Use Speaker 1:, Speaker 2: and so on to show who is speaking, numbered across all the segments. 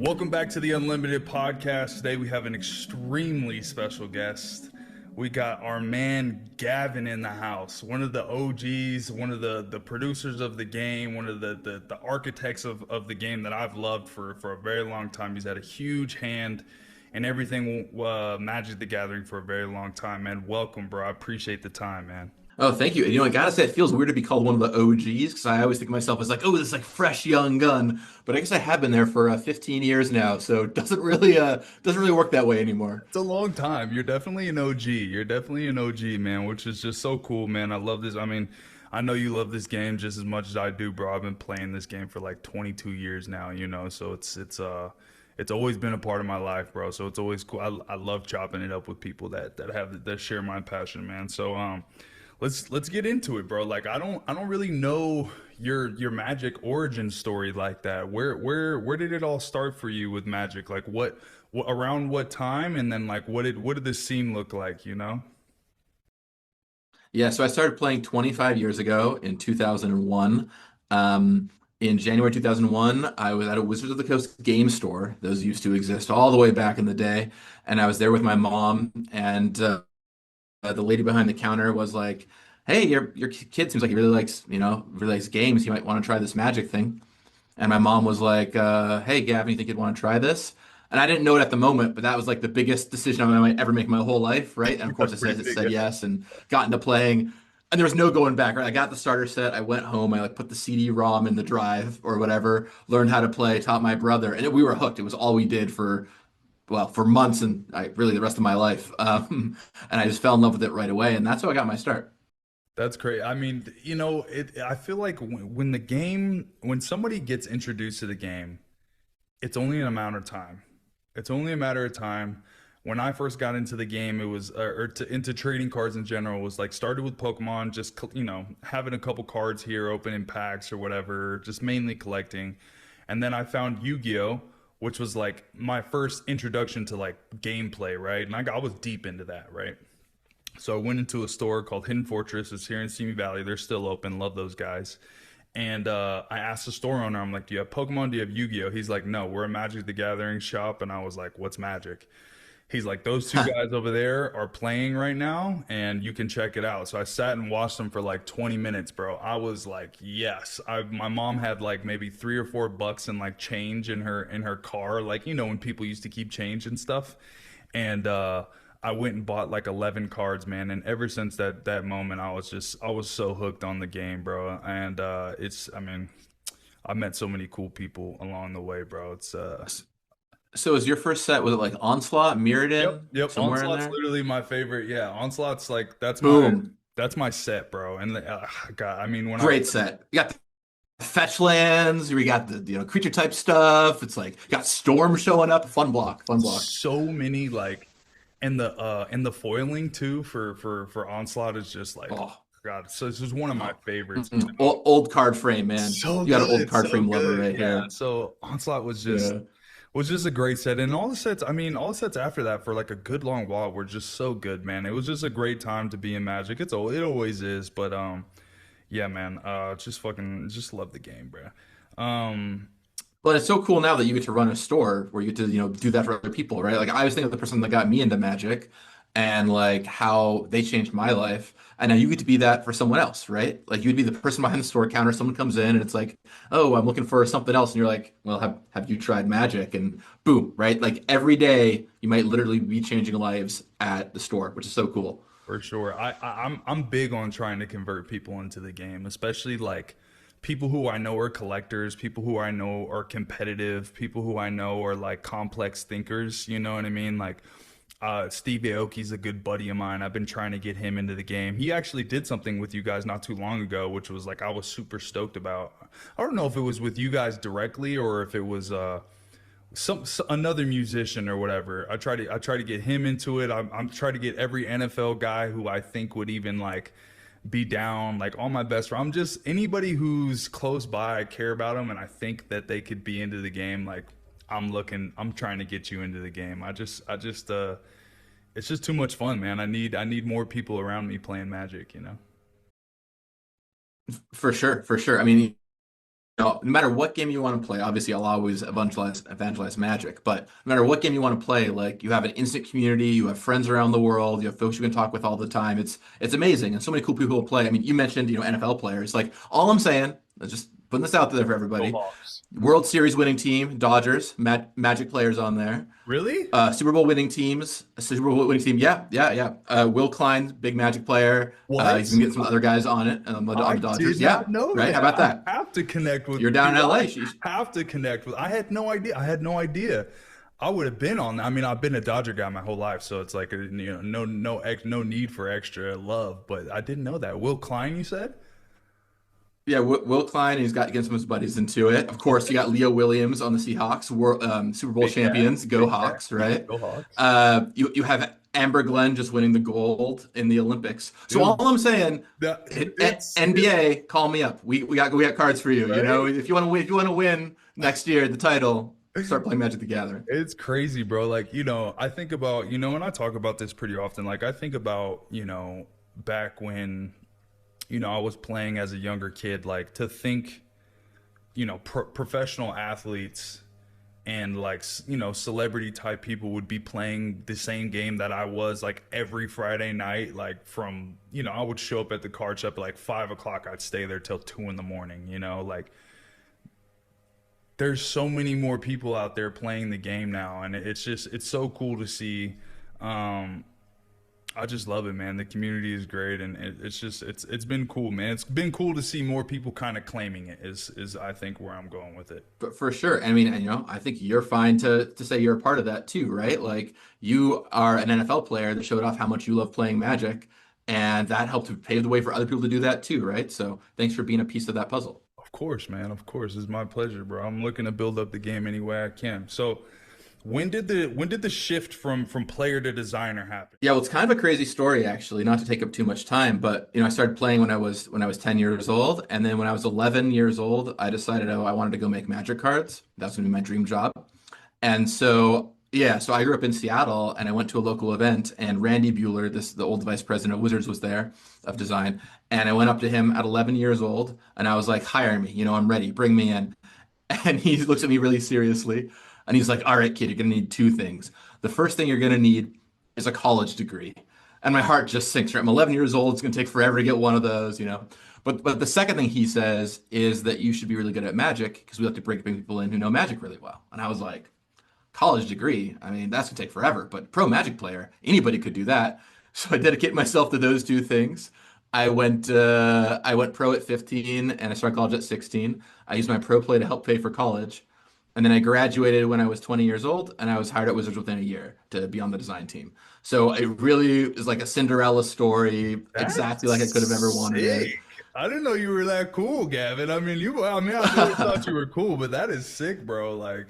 Speaker 1: Welcome back to the Unlimited Podcast. Today we have an extremely special guest. We got our man Gavin in the house, one of the OGs, one of the producers of the game, one of the architects of the game that I've loved for a very long time. He's had a huge hand in everything Magic the Gathering for a very long time, man. Welcome, bro. I appreciate the time, man.
Speaker 2: Oh, thank you. And, I gotta say, it feels weird to be called one of the OGs because I always think of myself as like, oh, this like fresh young gun. But I guess I have been there for 15 years now, so it doesn't really work that way anymore.
Speaker 1: It's a long time. You're definitely an OG. You're definitely an OG, man, which is just so cool, man. I love this. I mean, I know you love this game just as much as I do, bro. I've been playing this game for like 22 years now, so it's always been a part of my life, bro. So it's always cool. I love chopping it up with people that share my passion, man. So let's get into it, bro. Like I don't really know your Magic origin story like that. Where did it all start for you with Magic? Like what around what time, and then like what did the scene look like, you know?
Speaker 2: Yeah, so I started playing 25 years ago in 2001. In January 2001, I was at a Wizards of the Coast game store. Those used to exist all the way back in the day, and I was there with my mom and the lady behind the counter was like, "Hey, your kid seems like he really likes games. He might want to try this Magic thing." And my mom was like, "Hey, Gavin, you think you'd want to try this?" And I didn't know it at the moment, but that was like the biggest decision I might ever make in my whole life, right? And of course,
Speaker 1: That's
Speaker 2: I
Speaker 1: pretty
Speaker 2: said
Speaker 1: big.
Speaker 2: said yes and got into playing, and there was no going back, right? I got the starter set. I went home. I like put the CD-ROM in the drive or whatever, learned how to play, taught my brother, and we were hooked. It was all we did for months and really the rest of my life. And I just fell in love with it right away, and that's how I got my start.
Speaker 1: That's great. I mean, I feel like when somebody gets introduced to the game, it's only an amount of time. It's only a matter of time. When I first got into the game, it was into trading cards in general. It was like started with Pokemon, just having a couple cards here, opening packs or whatever, just mainly collecting. And then I found Yu-Gi-Oh, which was like my first introduction to like gameplay, right? And I was deep into that, right? So I went into a store called Hidden Fortress. It's here in Simi Valley. They're still open. Love those guys. And I asked the store owner, I'm like, "Do you have Pokemon? Do you have Yu-Gi-Oh?" He's like, "No, we're a Magic the Gathering shop." And I was like, "What's Magic?" He's like, "Those two guys over there are playing right now, and you can check it out." So I sat and watched them for like 20 minutes, bro. I was like, yes. My mom had like maybe $3 or $4 in like change in her car, like when people used to keep change and stuff. And I went and bought like 11 cards, man. And ever since that moment, I was so hooked on the game, bro. And I mean, I met so many cool people along the way, bro.
Speaker 2: So was your first set, was it like Onslaught,
Speaker 1: Yep,
Speaker 2: Mirrodin,
Speaker 1: yep.
Speaker 2: somewhere in
Speaker 1: Onslaught's
Speaker 2: there?
Speaker 1: literally my favorite. Yeah, Onslaught's like
Speaker 2: Boom.
Speaker 1: that's my set, bro. And God, I mean, when I
Speaker 2: Great set. You got the fetch lands, we got the creature type stuff. It's like you got Storm showing up. Fun block, fun block.
Speaker 1: so many like, and the foiling too for Onslaught is just like,
Speaker 2: Oh,
Speaker 1: God. So this is one of my favorites.
Speaker 2: old card frame, man.
Speaker 1: So
Speaker 2: You got an old
Speaker 1: good,
Speaker 2: card
Speaker 1: so
Speaker 2: frame lover
Speaker 1: good.
Speaker 2: right
Speaker 1: Yeah.
Speaker 2: here.
Speaker 1: So Onslaught
Speaker 2: Yeah.
Speaker 1: was just a great set, and all the sets. I mean, all the sets after that for like a good long while were just so good, man. It was just a great time to be in Magic. It always is, but yeah, man. Just love the game, bro. Um,
Speaker 2: But it's so cool now that you get to run a store where you get to, do that for other people, right? Like I was thinking of the person that got me into Magic and like how they changed my life. And now you get to be that for someone else, right? Like you'd be the person behind the store counter, someone comes in and it's like, "Oh, I'm looking for something else." And you're like, "Well, have you tried Magic?" And boom, right? Like every day you might literally be changing lives at the store, which is so cool.
Speaker 1: For sure. I'm big on trying to convert people into the game, especially like people who I know are collectors, people who I know are competitive, people who I know are like complex thinkers, you know what I mean? Like Steve Aoki's a good buddy of mine. I've been trying to get him into the game. He actually did something with you guys not too long ago, which was like I was super stoked about. I don't know if it was with you guys directly or if it was another musician or whatever. I try to get him into it. I'm trying to get every NFL guy who I think would even like be down, like all my best friends. I'm just anybody who's close by. I care about them, and I think that they could be into the game. Like I'm trying to get you into the game. It's just too much fun, man. I need more people around me playing Magic.
Speaker 2: For sure, for sure. I mean, no matter what game you want to play, obviously I'll always evangelize Magic, but no matter what game you want to play, like you have an instant community, you have friends around the world, you have folks you can talk with all the time. It's amazing, and so many cool people play. I mean, you mentioned, NFL players. Like all I'm saying, just putting this out there for
Speaker 1: Go
Speaker 2: everybody.
Speaker 1: Hawks.
Speaker 2: World Series winning team, Dodgers, Magic players on there.
Speaker 1: Really?
Speaker 2: Super Bowl winning teams, Super Bowl winning team. Yeah, yeah, yeah. Will Klein, big Magic player.
Speaker 1: What?
Speaker 2: He's been getting some other guys on it on
Speaker 1: I
Speaker 2: the Dodgers.
Speaker 1: did
Speaker 2: Yeah,
Speaker 1: not know
Speaker 2: right. How
Speaker 1: that.
Speaker 2: about
Speaker 1: I
Speaker 2: that?
Speaker 1: have to connect with
Speaker 2: You're down in
Speaker 1: dude,
Speaker 2: LA.
Speaker 1: I have to connect with. I had no idea. I had no idea. I would have been on. I mean, I've been a Dodger guy my whole life, so it's like no need for extra love. But I didn't know that. Will Klein, you said?
Speaker 2: Yeah, Will Klein. He's got against some of his buddies into it. Of course, you got Leo Williams on the Seahawks, Super Bowl
Speaker 1: Big cat.
Speaker 2: champions. Go
Speaker 1: Big cat.
Speaker 2: Hawks, right?
Speaker 1: Go Hawks.
Speaker 2: You have Amber Glenn just winning the gold in the Olympics. So
Speaker 1: Dude,
Speaker 2: all I'm saying,
Speaker 1: it's
Speaker 2: NBA, call me up. We got cards for you.
Speaker 1: right.
Speaker 2: If you want to win next year the title, start playing Magic the Gathering.
Speaker 1: It's crazy, bro. Like, I think about, when I talk about this pretty often, like I think about, back when, I was playing as a younger kid, like to think, professional athletes and like, celebrity type people would be playing the same game that I was like every Friday night, like from, I would show up at the card shop at like 5 o'clock. I'd stay there till 2 in the morning, like there's so many more people out there playing the game now, and it's so cool to see. I just love it, man. The community is great, and it's been cool, man. It's been cool to see more people kind of claiming it. Is I think where I'm going with it.
Speaker 2: But for sure, I mean, and, I think you're fine to say you're a part of that too, right? Like you are an NFL player that showed off how much you love playing Magic, and that helped to pave the way for other people to do that too, right? So thanks for being a piece of that puzzle.
Speaker 1: Of course, man. Of course, it's my pleasure, bro. I'm looking to build up the game any way I can. So, when did the shift from player to designer happen?
Speaker 2: Yeah, well, it's kind of a crazy story actually, not to take up too much time, but I started playing when I was 10 years old, and then when I was 11 years old, I decided I wanted to go make Magic cards. That was going to be my dream job. And so, yeah, so I grew up in Seattle and I went to a local event and Randy Bueller, the old vice president of Wizards was there of design. And I went up to him at 11 years old and I was like, hire me, I'm ready, bring me in. And he looks at me really seriously and he's like, all right, kid, you're going to need two things. The first thing you're going to need is a college degree. And my heart just sinks. Right? I'm 11 years old. It's going to take forever to get one of those. But the second thing he says is that you should be really good at Magic because we like to bring people in who know Magic really well. And I was like, college degree, I mean, that's gonna take forever, but pro Magic player, anybody could do that. So I dedicate myself to those two things. I went pro at 15 and I started college at 16. I used my pro play to help pay for college. And then I graduated when I was 20 years old and I was hired at Wizards within a year to be on the design team. So it really is like a Cinderella story, exactly like I could have ever wanted it.
Speaker 1: Sick. I didn't know you were that cool, Gavin. I mean, I always thought you were cool, but that is sick, bro. Like,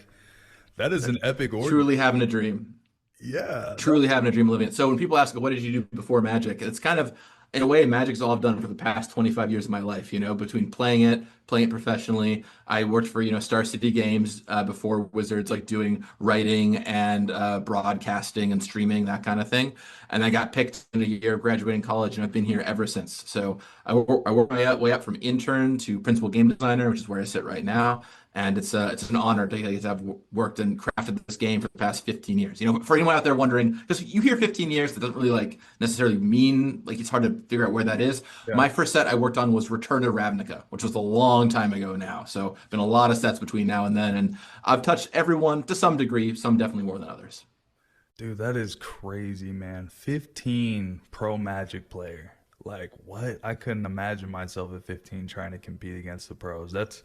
Speaker 1: that is an epic origin.
Speaker 2: Truly having a dream.
Speaker 1: Yeah.
Speaker 2: Truly having a dream of living it. So when people ask, what did you do before Magic? It's kind of, in a way, Magic's all I've done for the past 25 years of my life, between playing it professionally. I worked for, Star City Games before Wizards, like doing writing and broadcasting and streaming, that kind of thing. And I got picked in a year of graduating college, and I've been here ever since. So I work way up from intern to principal game designer, which is where I sit right now. And it's an honor to have worked and crafted this game for the past 15 years. For anyone out there wondering, because you hear 15 years, that doesn't really like necessarily mean, like it's hard to figure out where that is.
Speaker 1: Yeah.
Speaker 2: My first set I worked on was Return to Ravnica, which was a long time ago now. So been a lot of sets between now and then, and I've touched everyone to some degree, some definitely more than others.
Speaker 1: Dude, that is crazy, man. 15 pro Magic player. Like, what? I couldn't imagine myself at 15 trying to compete against the pros. That's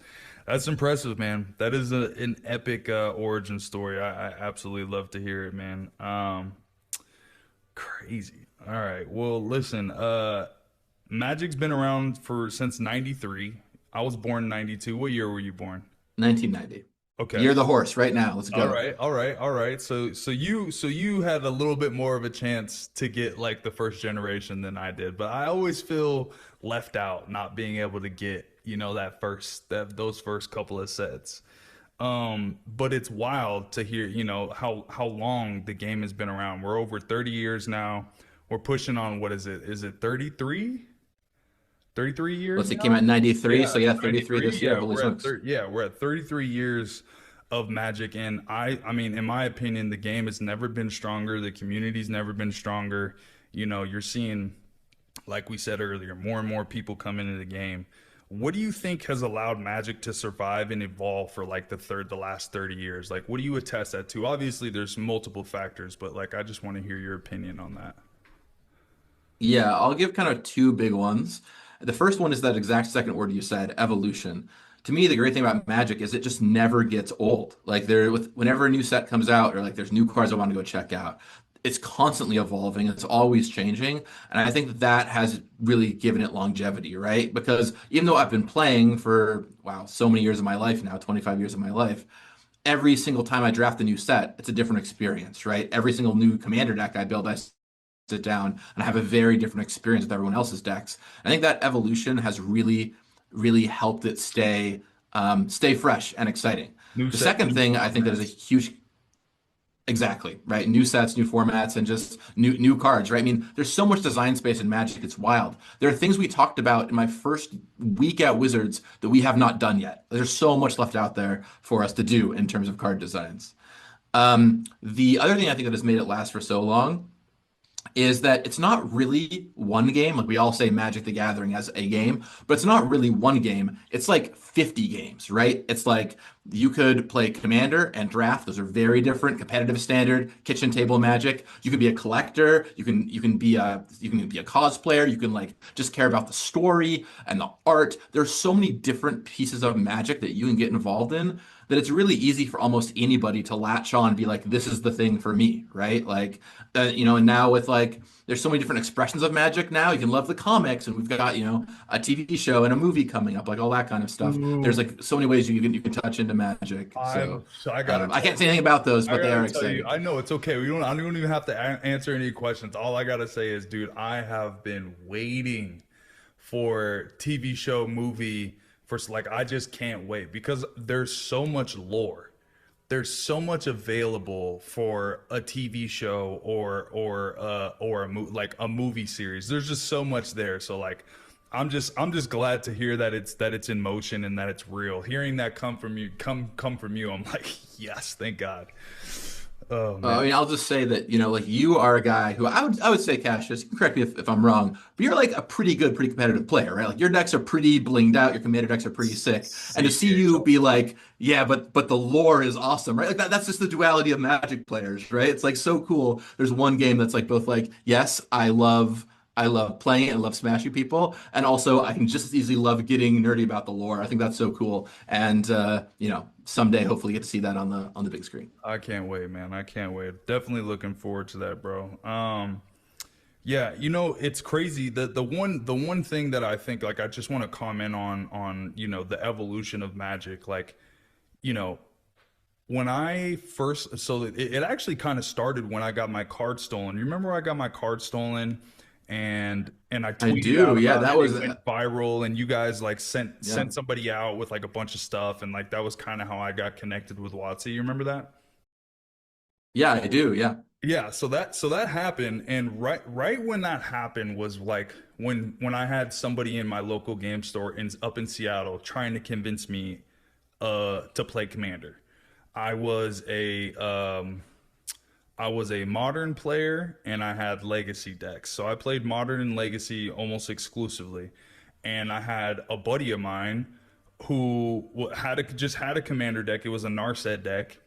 Speaker 1: impressive, man. That is an epic origin story. I absolutely love to hear it, man. Crazy. All right. Well, listen, Magic's been around since 93. I was born in 92. What year were you born?
Speaker 2: 1990.
Speaker 1: Okay.
Speaker 2: You're the horse right now. Let's go.
Speaker 1: All right. So you had a little bit more of a chance to get like the first generation than I did, but I always feel left out not being able to get, those first couple of sets. But it's wild to hear, how long the game has been around. We're over 30 years now. We're pushing on, what is it? Is it 33? 33
Speaker 2: Let's
Speaker 1: years
Speaker 2: see, it came out
Speaker 1: now.
Speaker 2: in 93,
Speaker 1: Yeah,
Speaker 2: so yeah, 33
Speaker 1: 93.
Speaker 2: this year.
Speaker 1: Yeah,
Speaker 2: Holy smokes.
Speaker 1: we're at 33 years of Magic, and I mean, in my opinion, the game has never been stronger. The community's never been stronger. You know, you're seeing, like we said earlier, more and more people come into the game. What do you think has allowed Magic to survive and evolve for like the last 30 years? Like, what do you attest that to? Obviously, there's multiple factors, but like, I just want to hear your opinion on that.
Speaker 2: Yeah, I'll give kind of two big ones. The first one is that exact second word you said, evolution. To me, the great thing about Magic is it just never gets old. Like whenever a new set comes out or like there's new cards I want to go check out, it's constantly evolving. It's always changing, and I think that that has really given it longevity, right? Because even though I've been playing for wow, so many years of my life now, 25 years of my life, every single time I draft a new set, it's a different experience, right? Every single new commander deck I build, I sit down and have a very different experience with everyone else's decks. I think that evolution has really helped it stay fresh and exciting.
Speaker 1: New
Speaker 2: The
Speaker 1: set,
Speaker 2: second
Speaker 1: new
Speaker 2: thing I think that is a
Speaker 1: formats.
Speaker 2: huge exactly right, new sets, new formats, and just new cards, right? I mean, there's so much design space in Magic, it's wild. There are things we talked about in my first week at Wizards that we have not done yet. There's so much left out there for us to do in terms of card designs. The other thing I think that has made it last for so long is that it's not really one game. Like we all say Magic the Gathering as a game, but it's not really one game. It's like 50 games, right? It's like you could play Commander and Draft. Those are very different. Competitive Standard, kitchen table Magic. You could be a collector. You can be a cosplayer. You can like just care about the story and the art. There's so many different pieces of Magic that you can get involved in that it's really easy for almost anybody to latch on and be like, this is the thing for me, right? Like, and now with like, there's so many different expressions of Magic now. You can love the comics, and we've got, a TV show and a movie coming up, like all that kind of stuff. There's
Speaker 1: Ooh,
Speaker 2: like so many ways you can touch into Magic.
Speaker 1: I'm
Speaker 2: So
Speaker 1: so I gotta
Speaker 2: I
Speaker 1: tell
Speaker 2: can't say
Speaker 1: you.
Speaker 2: anything about those,
Speaker 1: I
Speaker 2: but they
Speaker 1: gotta
Speaker 2: are
Speaker 1: tell you.
Speaker 2: exciting.
Speaker 1: I know it's okay. I don't even have to answer any questions. All I gotta say is, dude, I have been waiting for TV show movie for like I just can't wait because there's so much lore. There's so much available for a TV show or like a movie series. There's just so much there. So like I'm just glad to hear that it's in motion and that it's real. Hearing that come from you, I'm like, yes, thank God. Oh
Speaker 2: I
Speaker 1: man.
Speaker 2: mean, I'll just say that, like you are a guy who I would say, Cassius, you can correct me if I'm wrong, but you're like a pretty good, pretty competitive player, right? Like your decks are pretty blinged out, your commander decks are pretty sick. And to see
Speaker 1: CEDH
Speaker 2: you
Speaker 1: all
Speaker 2: be
Speaker 1: the way.
Speaker 2: like, yeah, but the lore is awesome, right? Like that's just the duality of Magic players, right? It's like so cool. There's one game that's like both like, yes, I love playing it, I love smashing people, and also I can just as easily love getting nerdy about the lore. I think that's so cool. And someday hopefully get to see that on the big screen.
Speaker 1: I can't wait, man. I can't wait. Definitely looking forward to that, bro. Yeah, it's crazy. The one thing that I think like I just want to comment on, the evolution of Magic. Like, you know, when I first so it actually kind of started when I got my card stolen. You remember I got my card stolen and I
Speaker 2: I
Speaker 1: tweeted
Speaker 2: do.
Speaker 1: out
Speaker 2: Yeah,
Speaker 1: about
Speaker 2: that
Speaker 1: it.
Speaker 2: was
Speaker 1: It went viral and you guys like sent
Speaker 2: yeah.
Speaker 1: sent somebody out with like a bunch of stuff and like that was kind of how I got connected with Watsy. You remember that?
Speaker 2: Yeah, I do. Yeah.
Speaker 1: Yeah, so that happened, and right when that happened was like when I had somebody in my local game store up in Seattle trying to convince me to play Commander. I was a I was a modern player and I had legacy decks. So I played modern and legacy almost exclusively. And I had a buddy of mine who just had a commander deck. It was a Narset deck,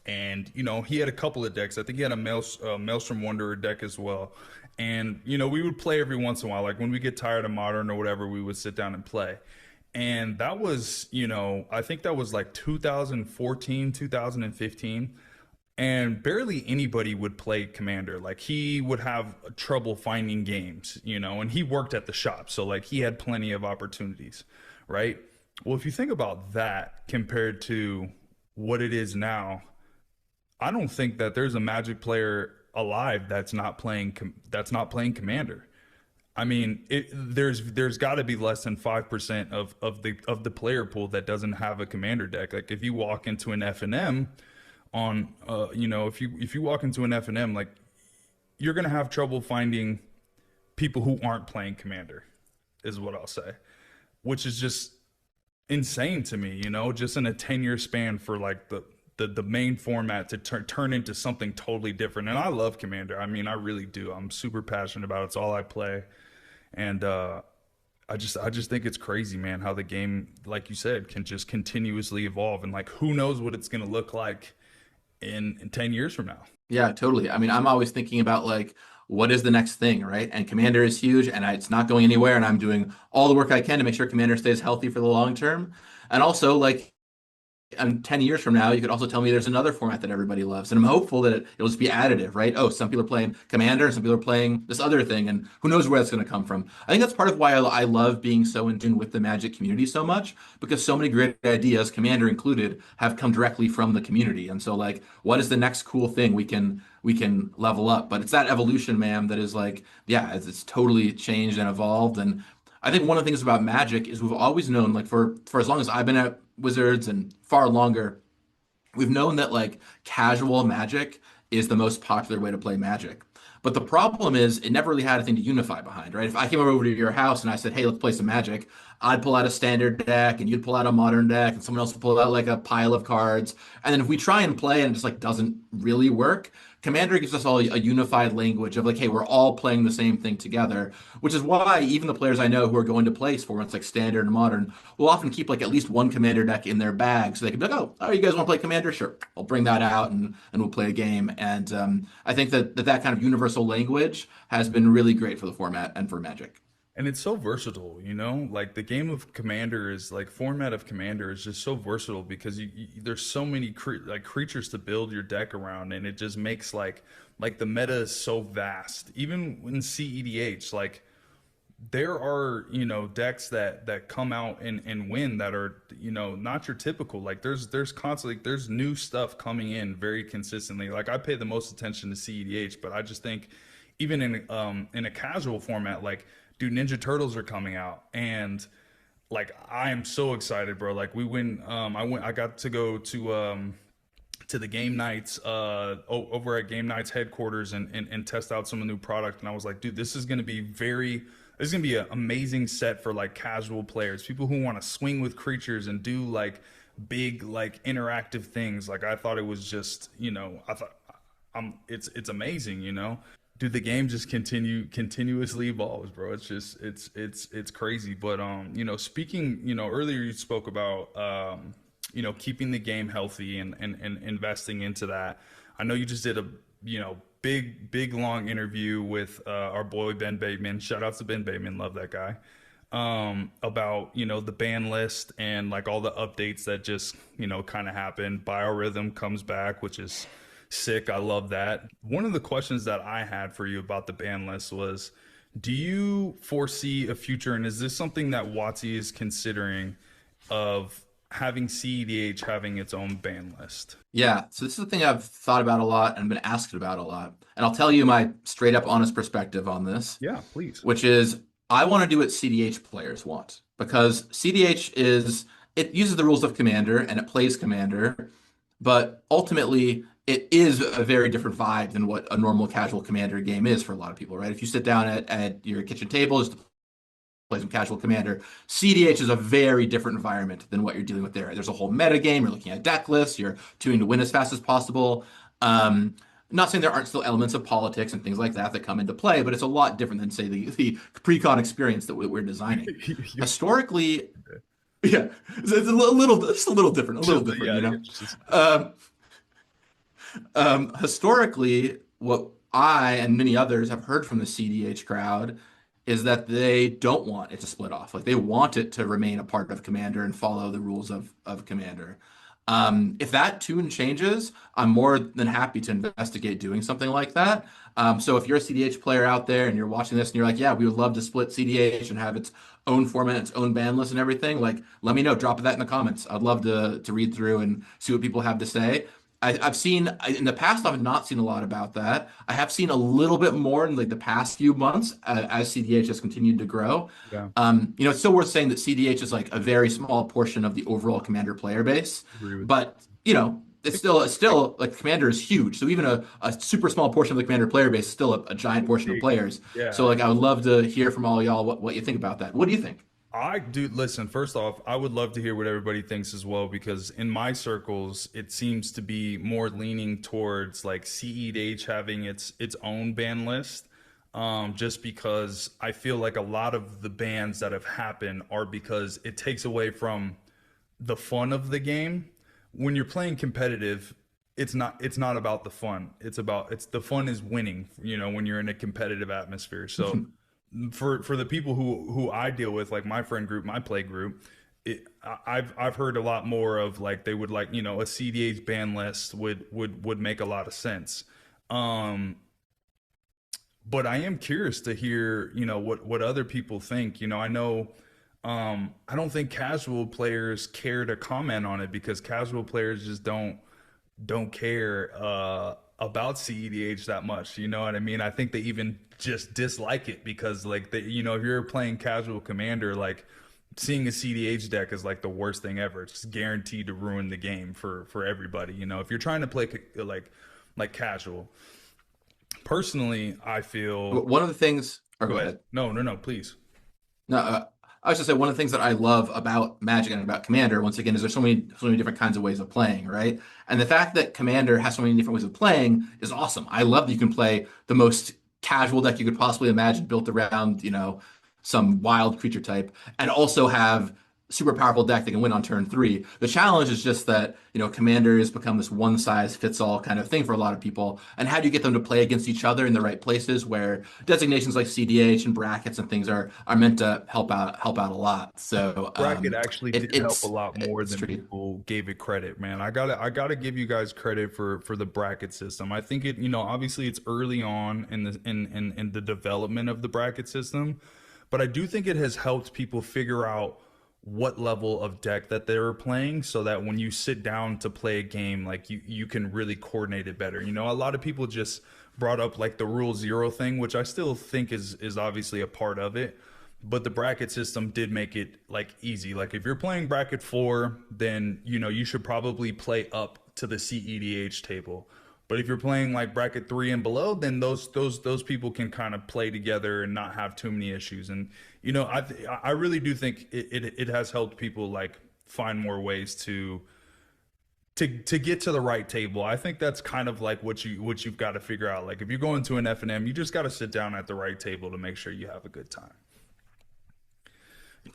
Speaker 1: and he had a couple of decks. I think he had a Maelstrom Wanderer deck as well. And we would play every once in a while. Like when we get tired of Modern or whatever, we would sit down and play. And that was, I think that was like 2014, 2015. And barely anybody would play Commander. Like he would have trouble finding games, and he worked at the shop. So like he had plenty of opportunities, right? Well, if you think about that compared to what it is now, I don't think that there's a Magic player alive that's not playing Commander. I mean, there's got to be less than 5% of the player pool that doesn't have a Commander deck. Like if you walk into an F&M if you walk into an F&M, like you're gonna have trouble finding people who aren't playing Commander. is what I'll say, which is just insane to me, just in a 10-year span for like the main format to turn into something totally different. And I love Commander. I mean, I really do. I'm super passionate about it. It's all I play. And I just think it's crazy, man, how the game, like you said, can just continuously evolve, and like who knows what it's going to look like in 10 years from now.
Speaker 2: Yeah, totally. I mean, I'm always thinking about like what is the next thing, right? And Commander is huge, and it's not going anywhere, and I'm doing all the work I can to make sure Commander stays healthy for the long term. And also, like, 10 years from now, you could also tell me there's another format that everybody loves. And I'm hopeful that it'll just be additive, right? Oh, some people are playing Commander, and some people are playing this other thing, and who knows where that's going to come from. I think that's part of why I love being so in tune with the Magic community so much, because so many great ideas, Commander included, have come directly from the community. And so, like, what is the next cool thing we can level up? But it's that evolution, man, that is like, yeah, it's totally changed and evolved. And I think one of the things about Magic is we've always known, like for as long as I've been at Wizards and far longer, we've known that like casual Magic is the most popular way to play Magic. But the problem is it never really had a thing to unify behind, right? If I came over to your house and I said, "Hey, let's play some Magic," I'd pull out a standard deck and you'd pull out a modern deck and someone else would pull out like a pile of cards. And then if we try and play and it just like doesn't really work, Commander gives us all a unified language of like, hey, we're all playing the same thing together, which is why even the players I know who are going to place formats like standard and modern will often keep like at least one Commander deck in their bag so they can be like, oh, you guys want to play Commander? Sure, I'll bring that out and we'll play a game. And I think that kind of universal language has been really great for the format and for Magic.
Speaker 1: And it's so versatile, like the game of Commander is like format of Commander is just so versatile because there's so many like creatures to build your deck around, and it just makes like the meta is so vast. Even in CEDH, like there are decks that come out and win that are not your typical. Like there's constantly there's new stuff coming in very consistently. Like I pay the most attention to CEDH, but I just think even in a casual format, like dude, Ninja Turtles are coming out, and like I am so excited, bro. Like we went, I got to go to the game nights over at game nights headquarters and test out some of the new product, and I was like, dude, this is gonna be an amazing set for like casual players, people who want to swing with creatures and do like big like interactive things. Like I thought it was just, I thought it's amazing, Dude, the game just continuously evolves, bro. It's just it's crazy. But speaking, earlier you spoke about keeping the game healthy and investing into that. I know you just did a big long interview with our boy Ben Bateman. Shout outs to Ben Bateman, love that guy. About the ban list and like all the updates that just kind of happened. Biorhythm comes back, which is sick. I love that. One of the questions that I had for you about the ban list was, do you foresee a future, and is this something that WotC is considering, of having CEDH having its own ban list?
Speaker 2: Yeah, so this is the thing I've thought about a lot and been asked about a lot. And I'll tell you my straight up honest perspective on this,
Speaker 1: Yeah, please.
Speaker 2: which is I want to do what CDH players want, because CDH it uses the rules of Commander and it plays Commander, but ultimately it is a very different vibe than what a normal casual Commander game is for a lot of people, right? If you sit down at your kitchen table just to play some casual Commander, CDH is a very different environment than what you're dealing with there. There's a whole meta game. You're looking at deck lists. You're tuning to win as fast as possible. Not saying there aren't still elements of politics and things like that come into play, but it's a lot different than, say, the pre-con experience that we're designing. Historically, yeah, it's just a little different,
Speaker 1: Yeah,
Speaker 2: Historically, what I and many others have heard from the CDH crowd is that they don't want it to split off. Like they want it to remain a part of Commander and follow the rules of Commander. If that tune changes, I'm more than happy to investigate doing something like that. So if you're a CDH player out there and you're watching this and you're like, yeah, we would love to split CDH and have its own format, its own ban list and everything, like let me know. Drop that in the comments. I'd love to read through and see what people have to say. I've seen in the past, I've not seen a lot about that. I have seen a little bit more in like the past few months as CDH has continued to grow.
Speaker 1: yeah.
Speaker 2: It's still worth saying that CDH is like a very small portion of the overall Commander player base.
Speaker 1: Agree with
Speaker 2: But, it's still like Commander is huge. So even a super small portion of the Commander player base is still a giant portion of players. So
Speaker 1: Yeah.
Speaker 2: like I would love to hear from all y'all what you think about that. What do you think?
Speaker 1: I do listen, first off, I would love to hear what everybody thinks as well, because in my circles it seems to be more leaning towards like CEDH having its own ban list. Just because I feel like a lot of the bans that have happened are because it takes away from the fun of the game. When you're playing competitive, it's not about the fun. It's the fun is winning, when you're in a competitive atmosphere. So for the people who I deal with, like my friend group, my play group, I've heard a lot more of like they would like, a CDH ban list would make a lot of sense. Um but I am curious to hear, what other people think. I know I don't think casual players care to comment on it because casual players just don't care about CEDH that much. You know what I mean? I think they even just dislike it because like if you're playing casual commander, like seeing a CDH deck is like the worst thing ever. It's just guaranteed to ruin the game for everybody. If you're trying to play like casual. Personally, I feel.
Speaker 2: One of the things, or
Speaker 1: Go
Speaker 2: go
Speaker 1: ahead.
Speaker 2: ahead.
Speaker 1: No, no, no, please.
Speaker 2: No, I was just say one of the things that I love about Magic and about Commander, once again, is there's so many different kinds of ways of playing, right? And the fact that Commander has so many different ways of playing is awesome. I love that you can play the most casual deck you could possibly imagine, built around, some wild creature type, and also have super powerful deck that can win on turn three. The challenge is just that, Commander has become this one size fits all kind of thing for a lot of people. And how do you get them to play against each other in the right places where designations like CDH and brackets and things are meant to help out a lot. So
Speaker 1: Bracket actually
Speaker 2: it,
Speaker 1: did help a
Speaker 2: it's
Speaker 1: lot more
Speaker 2: it's
Speaker 1: than
Speaker 2: tricky.
Speaker 1: people gave it credit, man. I gotta give you guys credit for the bracket system. I think obviously it's early on in the development of the bracket system, but I do think it has helped people figure out what level of deck that they were playing so that when you sit down to play a game, like you can really coordinate it better. A lot of people just brought up like the rule zero thing, which I still think is obviously a part of it, but the bracket system did make it like easy. Like if you're playing bracket 4, then you should probably play up to the CEDH table. But if you're playing like bracket 3 and below, then those people can kind of play together and not have too many issues. And I really do think it has helped people like find more ways to get to the right table. I think that's kind of like what you've got to figure out. Like if you're going to an F&M, you just got to sit down at the right table to make sure you have a good time.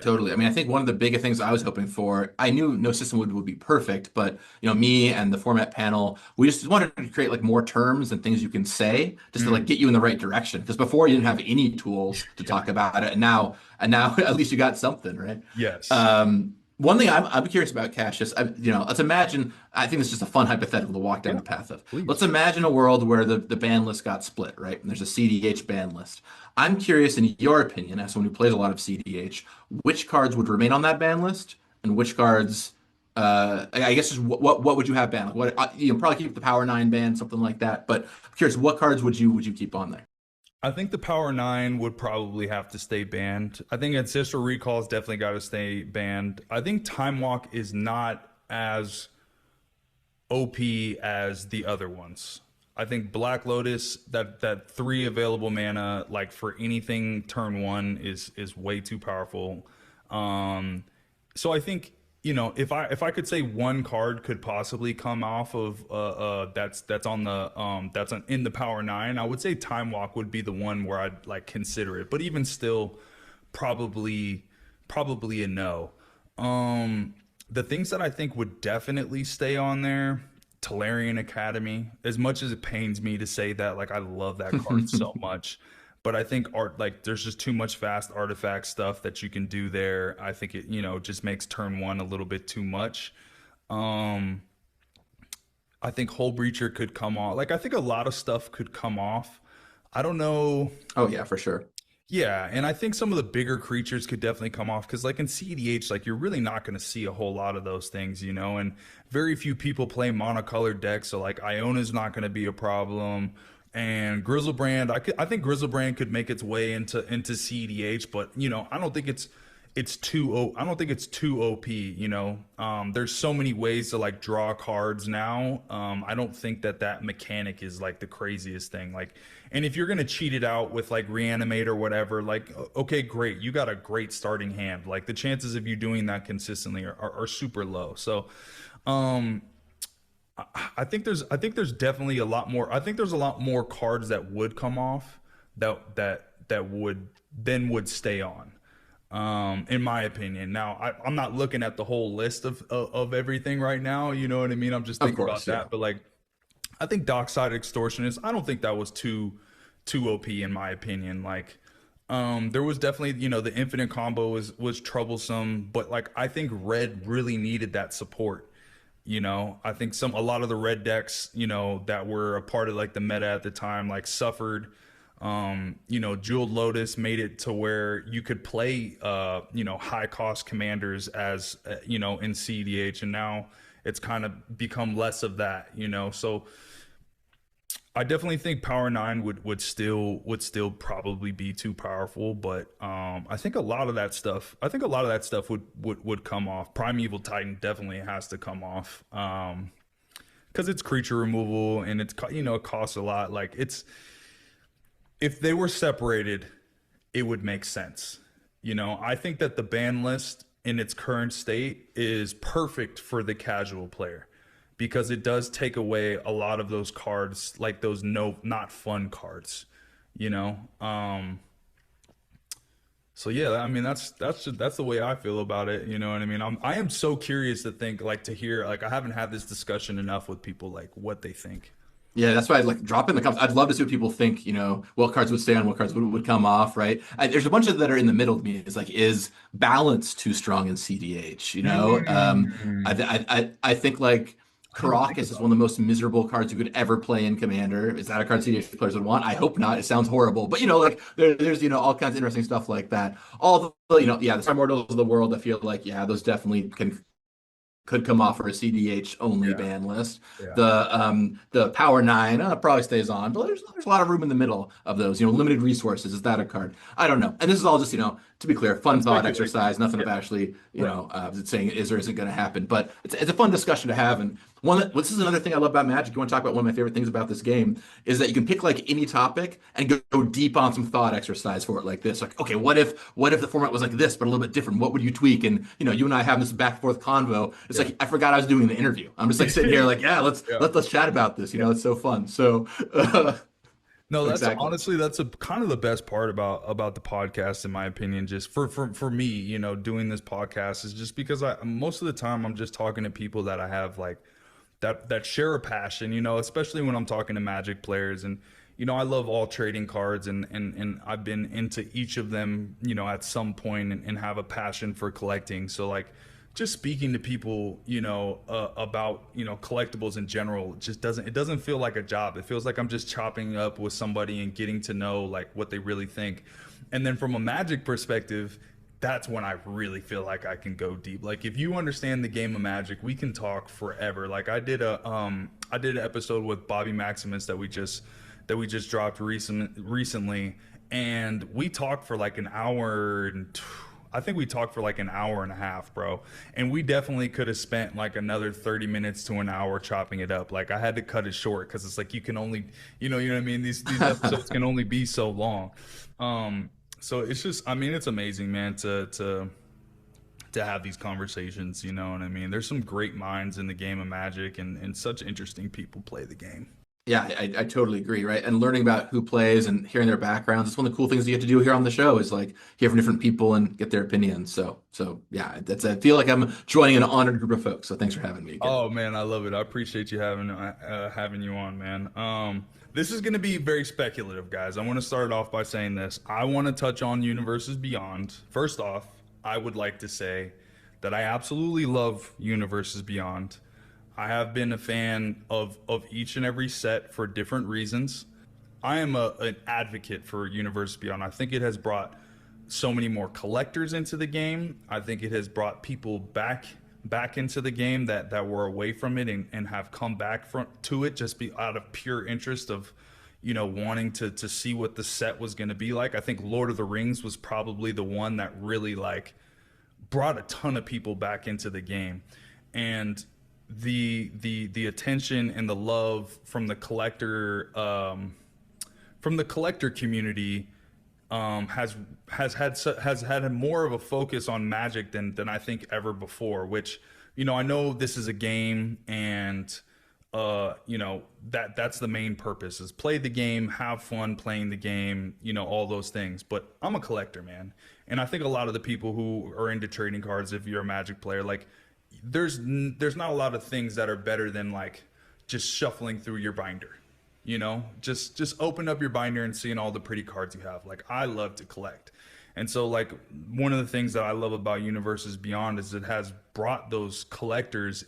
Speaker 2: Totally. I mean, I think one of the biggest things I was hoping for, I knew no system would be perfect, but me and the format panel, we just wanted to create like more terms and things you can say just to like
Speaker 1: Mm,
Speaker 2: get you in the right direction. Because before you didn't have any tools to
Speaker 1: yeah.
Speaker 2: talk about it, and now at least you got something, right?
Speaker 1: Yes.
Speaker 2: One thing I'm curious about, Cassius, let's imagine, I think it's just a fun hypothetical to walk down
Speaker 1: Yeah.
Speaker 2: the path of. Let's
Speaker 1: Please.
Speaker 2: imagine a world where the ban list got split, right? And there's a CDH ban list. I'm curious, in your opinion, as someone who plays a lot of CDH, which cards would remain on that ban list and which cards, I guess, just what would you have banned? Like what probably keep the Power Nine ban, something like that. But I'm curious, what cards would you keep on there?
Speaker 1: I think the Power Nine would probably have to stay banned. I think Ancestral Recall's definitely got to stay banned. I think Time Walk is not as OP as the other ones. I think Black Lotus, that three available mana, like for anything turn one, is way too powerful. Um, so I think if I could say one card could possibly come off of that's on the in the Power Nine, I would say Time Walk would be the one where I'd like consider it. But even still, probably a no. The things that I think would definitely stay on there, Talarian Academy. As much as it pains me to say that, like I love that card so much, but I think art like there's just too much fast artifact stuff that you can do there. I think it just makes turn one a little bit too much. Um, I think Hull Breacher could come off. Like I think a lot of stuff could come off. I don't know.
Speaker 2: Oh yeah, for sure.
Speaker 1: Yeah, and I think some of the bigger creatures could definitely come off because, like in CEDH, like you're really not going to see a whole lot of those things, and very few people play monocolored decks, so like Iona's not going to be a problem, and Grizzlebrand, I think Grizzlebrand could make its way into CEDH, but I don't think I don't think it's too OP, you know. There's so many ways to like draw cards now. I don't think that mechanic is like the craziest thing. Like, and if you're gonna cheat it out with like reanimate or whatever, like okay, great, you got a great starting hand. Like the chances of you doing that consistently are super low. So, um, I think there's definitely a lot more. I think there's a lot more cards that would come off that would stay on, in my opinion. Now, I'm not looking at the whole list of everything right now. You know what I mean? I'm just
Speaker 2: Of
Speaker 1: thinking about
Speaker 2: course, yeah.
Speaker 1: that. But like, I think Dockside Extortionist. I don't think that was too OP in my opinion. Like, there was definitely, you know, the infinite combo was troublesome, but like I think Red really needed that support. You know, I think a lot of the red decks, you know, that were a part of like the meta at the time, like suffered. You know, Jeweled Lotus made it to where you could play, you know, high cost commanders as, you know, in CEDH, and now it's kind of become less of that, you know. So I definitely think Power Nine would still probably be too powerful, but I think a lot of that stuff would come off. Primeval Titan definitely has to come off, because it's creature removal and you know, it costs a lot. Like it's if they were separated, it would make sense. You know, I think that the ban list in its current state is perfect for the casual player because it does take away a lot of those cards, like those not fun cards, you know. So yeah, I mean that's the way I feel about it. You know what I mean? I am so curious to think like to hear like I haven't had this discussion enough with people like what they think.
Speaker 2: Yeah, that's why I'd like drop in the comments. I'd love to see what people think, you know, what cards would stay on, what cards would come off, right? There's a bunch of that are in the middle to me. It's like, is balance too strong in CDH, you know?
Speaker 1: Mm,
Speaker 2: I think like
Speaker 1: I didn't think
Speaker 2: Caracas is
Speaker 1: about
Speaker 2: one of the most miserable cards you could ever play in Commander. Is that a card CDH players would want? I hope not. It sounds horrible. But, you know, like there's, you know, all kinds of interesting stuff like that. All the, you know, yeah, the Primordials of the world, I feel like, yeah, those definitely could come off for a CDH only
Speaker 1: Yeah,
Speaker 2: ban list.
Speaker 1: yeah.
Speaker 2: The Power Nine probably stays on, but there's a lot of room in the middle of those. You know, limited resources. Is that a card? I don't know. And this is all just, you know, to be clear, fun
Speaker 1: That's
Speaker 2: thought
Speaker 1: speculation.
Speaker 2: exercise. Nothing
Speaker 1: Yeah,
Speaker 2: of actually, you
Speaker 1: right.
Speaker 2: know, saying is or isn't going to happen. But it's a fun discussion to have. And this is another thing I love about Magic. You want to talk about one of my favorite things about this game is that you can pick like any topic and go deep on some thought exercise for it like this. Like, okay, what if the format was like this, but a little bit different? What would you tweak? And you know, you and I have this back and forth convo. It's
Speaker 1: Yeah.
Speaker 2: like I forgot I was doing the interview. I'm just like sitting here, like, yeah, let's
Speaker 1: Yeah.
Speaker 2: let's chat about this. You know, it's so fun. So
Speaker 1: No, that's
Speaker 2: exactly.
Speaker 1: honestly that's a kind of the best part about the podcast in my opinion. Just for me, you know, doing this podcast is just because I most of the time I'm just talking to people that I have like that share a passion, you know, especially when I'm talking to Magic players. And you know, I love all trading cards, and I've been into each of them, you know, at some point, and have a passion for collecting. So like just speaking to people, you know, about, you know, collectibles in general, it doesn't feel like a job. It feels like I'm just chopping up with somebody and getting to know like what they really think. And then from a Magic perspective, that's when I really feel like I can go deep. Like if you understand the game of Magic, we can talk forever. Like I did an episode with Bobby Maximus that we just dropped recently, and we talked for like an hour and I think we talked for like an hour and a half, bro. And we definitely could have spent like another 30 minutes to an hour chopping it up. Like I had to cut it short because it's like you can only, you know what I mean? These episodes can only be so long. So it's just, I mean, it's amazing, man, to have these conversations, you know what I mean? There's some great minds in the game of Magic, and such interesting people play the game.
Speaker 2: Yeah, I totally agree, right? And learning about who plays and hearing their backgrounds, it's one of the cool things you get to do here on the show is like hear from different people and get their opinions. So yeah, I feel like I'm joining an honored group of folks. So thanks for having me again.
Speaker 1: Oh man, I love it. I appreciate you having you on, man. This is going to be very speculative, guys. I want to start off by saying this. I want to touch on Universes Beyond. First off, I would like to say that I absolutely love Universes Beyond. I have been a fan of each and every set for different reasons. I am an advocate for Universes Beyond. I think it has brought so many more collectors into the game. I think it has brought people back into the game that were away from it, and have come back to it just be out of pure interest of, you know, wanting to see what the set was going to be like. I think Lord of the Rings was probably the one that really like brought a ton of people back into the game, and the attention and the love from the collector community has had more of a focus on Magic than I think ever before. Which, I know this is a game, and that's the main purpose, is play the game, have fun playing the game, all those things. But I'm a collector, man, and I think a lot of the people who are into trading cards, if you're a Magic player, like there's not a lot of things that are better than like just shuffling through your binder. Just open up your binder and seeing all the pretty cards you have. Like, I love to collect. And so, like, one of the things that I love about Universes Beyond is it has brought those collectors